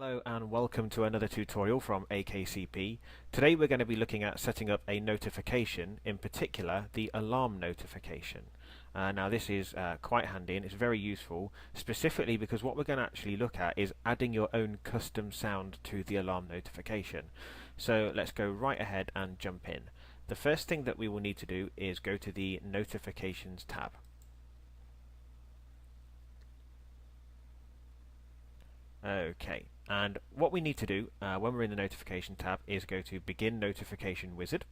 Hello and welcome to another tutorial from AKCP. Today we're going to be looking at setting up a notification, in particular the alarm notification. Now this is quite handy and it's very useful, specifically because what we're going to actually look at is adding your own custom sound to the alarm notification. So let's go right ahead and jump in. The first thing that we will need to do is go to the Notifications tab. Okay, and what we need to do when we're in the Notification tab is go to Begin Notification Wizard.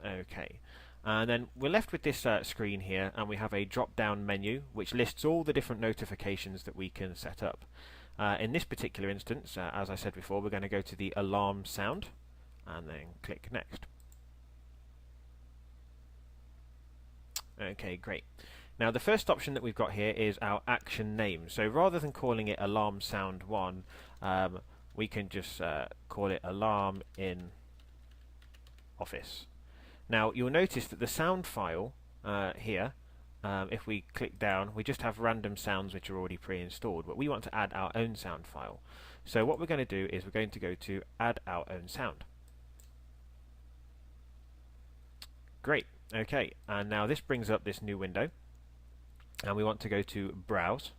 Okay, and then we're left with this screen here, and we have a drop-down menu which lists all the different notifications that we can set up. In this particular instance, as I said before, we're going to go to the alarm sound and then click Next. Okay, great. Now the first option that we've got here is our action name. So rather than calling it alarm sound 1, we can just call it alarm in office. Now you'll notice that the sound file here, if we click down, we just have random sounds which are already pre-installed, but we want to add our own sound file. So what we're going to do is we're going to go to add our own sound. Great, okay, and now this brings up this new window. And we want to go to Browse,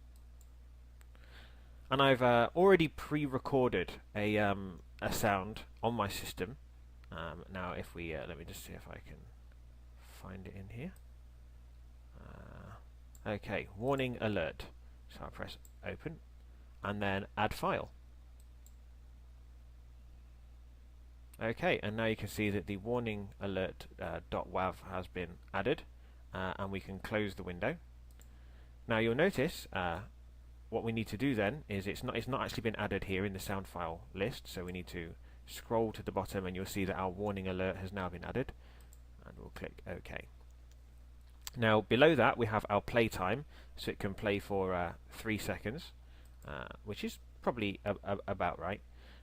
and I've already pre-recorded a sound on my system. Now if we let me just see if I can find it in here. Okay, warning alert. So I'll press open and then add file. Okay, and now you can see that the warning alert .wav has been added, and we can close the window. Now you'll notice what we need to do then is it's not actually been added here in the sound file list, so we need to scroll to the bottom and you'll see that our warning alert has now been added, and we'll click OK. Now below that we have our play time, so it can play for 3 seconds, which is probably about right.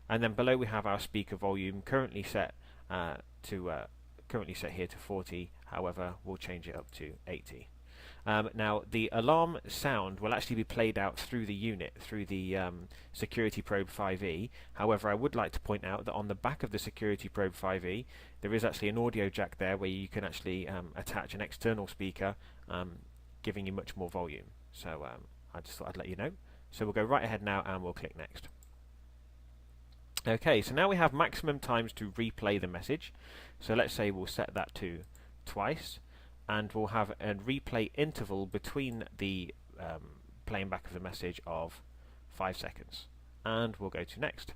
And then below we have our speaker volume, currently set here to 40. However, we'll change it up to 80. Now the alarm sound will actually be played out through the unit, through the Security Probe 5e. However, I would like to point out that on the back of the Security Probe 5e there is actually an audio jack there where you can actually attach an external speaker, giving you much more volume. So I just thought I'd let you know. So we'll go right ahead now and we'll click Next. Okay, so now we have maximum times to replay the message. So let's say we'll set that to twice. And we'll have a replay interval between the playing back of the message of 5 seconds. And we'll go to Next.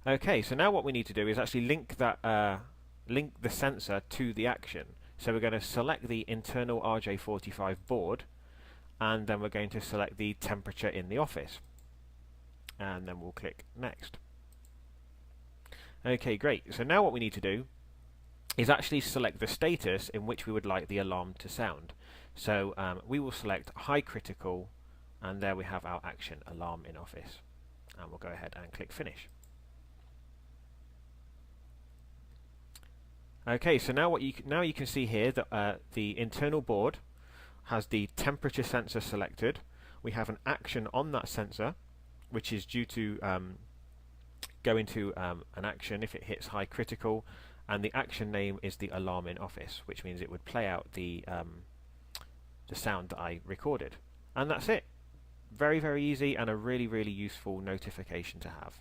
Okay, so now what we need to do is actually link the sensor to the action. So we're going to select the internal RJ45 board, and then we're going to select the temperature in the office. And then we'll click Next. Okay, great. So now what we need to do is actually select the status in which we would like the alarm to sound. So we will select high critical, and there we have our action, alarm in office. And we'll go ahead and click Finish. Okay, so now you can see here that the internal board has the temperature sensor selected. We have an action on that sensor, which is due to go into an action if it hits high critical, and the action name is the alarm in office, which means it would play out the sound that I recorded. And that's it. Very, very easy and a really, really useful notification to have.